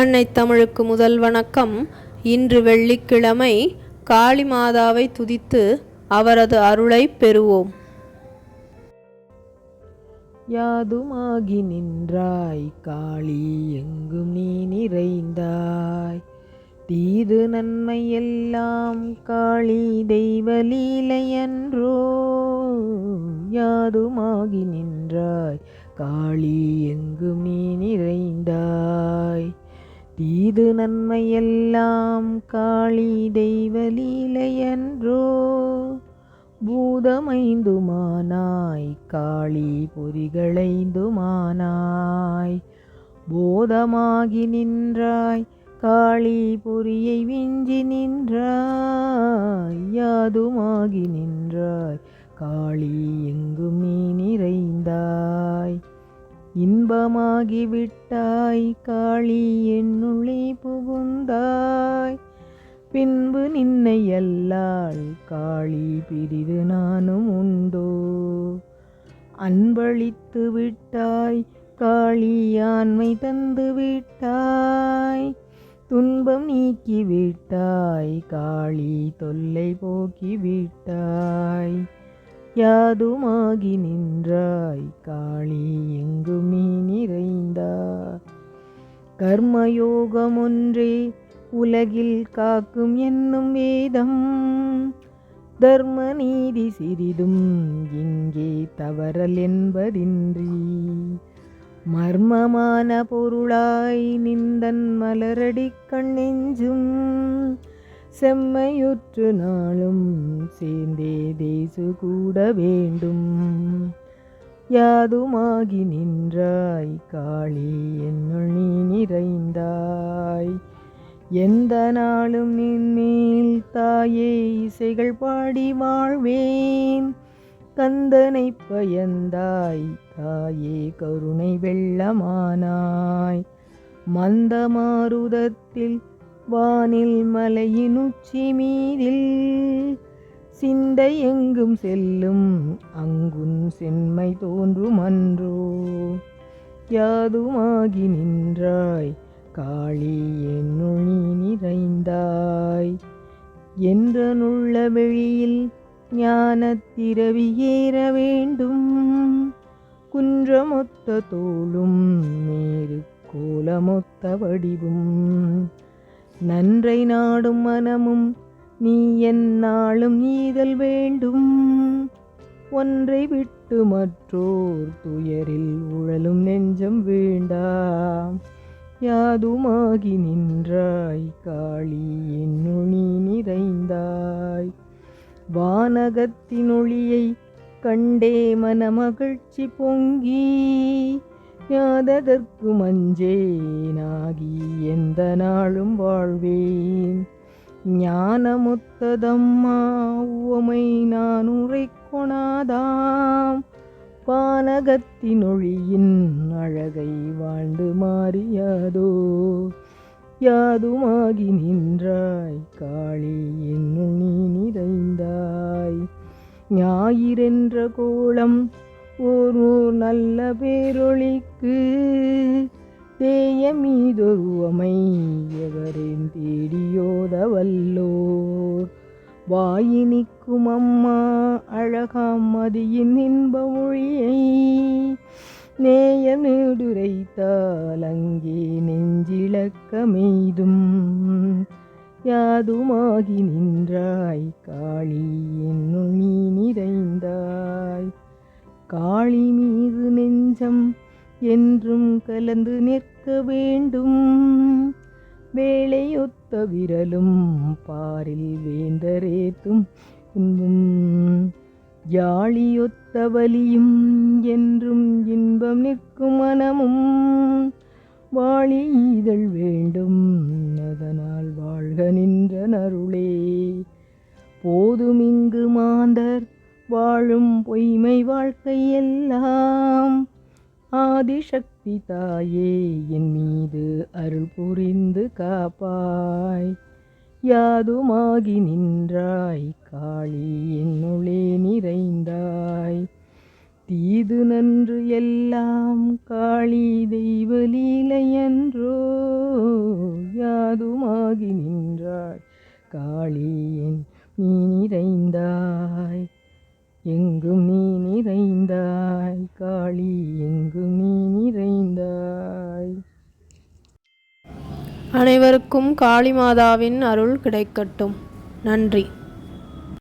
அன்னை தமிழுக்கு முதல் வணக்கம். இன்று வெள்ளிக்கிழமை. காளி மாதாவை துதித்து அவரது அருளை பெறுவோம். யாதுமாகி நின்றாய் காளி, எங்கும் நீ நிறைந்தாய். தீது நன்மை எல்லாம் காளி தெய்வ லீலையன்றோ. யாதுமாகி நின்றாய் காளி, எங்கும் நீ நிறைந்தாய். தீது நன்மை எல்லாம் காளி தெய்வ லீலையன்றோ. பூதமைந்துமானாய் காளி, பொறிகளைந்துமானாய். போதமாகி நின்றாய் காளி, பொறியை விஞ்சி நின்றாய். யாதுமாகி நின்றாய் காளி, எங்கும் நீ நிறைந்தாய். இன்பமாகி விட்டாய் காளி, என்னுள்ளே புகுந்தாய். பின்பு நின்னை அல்லால் காளி, பிரிது நானும் உண்டோ. அன்பளித்து விட்டாய் காளி, ஆண்மை தந்து விட்டாய். துன்பம் நீக்கி விட்டாய் காளி, தொல்லை போக்கி விட்டாய். யாதுமாகி நின்றாய் காளி, எங்கும் நீ நிறைந்தாய். கர்மயோகம் ஒன்றே உலகில் காக்கும் என்னும் வேதம். தர்ம நீதி சிறிதும் இங்கே தவறல் என்பதின்றி. மர்மமான பொருளாய் நின்றன் மலரடி கண்ணெஞ்சும். செம்மையுற்று நாளும் சேர்ந்தே தேசு கூட வேண்டும். யாதுமாகி நின்றாய் காளி, என்னுள் நீ நிறைந்தாய். எந்த நாளும் நின்மேல் தாயே இசைகள் பாடி வாழ்வேன். கந்தனை பயந்தாய் தாயே, கருணை வெள்ளமானாய். மந்த மாருதத்தில் வானில் மலையின் உச்சி மீதில். சிந்தை எங்கும் செல்லும் அங்குன் செம்மை தோன்றுமன்றோ. யாதுமாகி நின்றாய் காளி, என்னுள் நீ நிறைந்தாய். என்றனுள்ள வெளியில் ஞானத்திரவி ஏற வேண்டும். குன்றமொத்த தோளும் மேரு கோலமொத்த வடிவும். நன்றை நாடும் மனமும் நீ எந்நாளும் நீதல் வேண்டும். ஒன்றை விட்டு மற்றோர் துயரில் உழலும் நெஞ்சம் வேண்டாம். யாதுமாகி நின்றாய் காளி, என்னுள் நீ நிறைந்தாய். வானகத்தின் ஒளியை கண்டே மனமகிழ்ச்சி பொங்கி. யாததற்கு மஞ்சேனாகி எந்த நாளும் வாழ்வேன். ஞானமுத்ததம்மா உவமை நான் உரைக்கொணாதாம். பானகத்தின் ஒளியின் அழகை வாழ்ந்து மாறியாதோ. யாதுமாகி நின்றாய் காளி, என்னுள் நீ நிறைந்தாய். ஞாயிறென்ற கோலம் ஒரு நல்ல பேரொளிக்கு. தேய மீதொருவமை எவரேன் தேடியோத வல்லோர். வாயினிக்கும் அம்மா அழகாம் மதியின் இன்ப மொழியை. நேய நீடுரைத்தால் அங்கே நெஞ்சிழக்க மெய்தும். யாதுமாகி நின்றாய் காளி, என்னுள் நீ நிறைந்தாய். காளி மீது நெஞ்சம் என்றும் கலந்து நிற்க வேண்டும். வேளையொத்த விரலும் பாரில் வேந்தரேத்தும் இன்பும். யாழியொத்த வலியும் என்றும் இன்பம் நிற்கும் மனமும். வாழி ஈதல் வேண்டும் அதனால் வாழ்க நின்ற நருளே. போதுமிங்கு மாந்தர் வாழும் பொய்மை வாழ்க்கையெல்லாம். ஆதிசக்தி தாயே, என் மீது அருள் புரிந்து காப்பாய். யாதுமாகி நின்றாய் காளி, என்னுள்ளே நிறைந்தாய். தீது நன்று எல்லாம் காளி தெய்வ லீலையன்றோ. நீ நிறைந்தாய், எங்கும் நீ நிறைந்தாய் காளி, எங்கும் நீ நிறைந்தாய். அனைவருக்கும் காளிமாதாவின் அருள் கிடைக்கட்டும். நன்றி.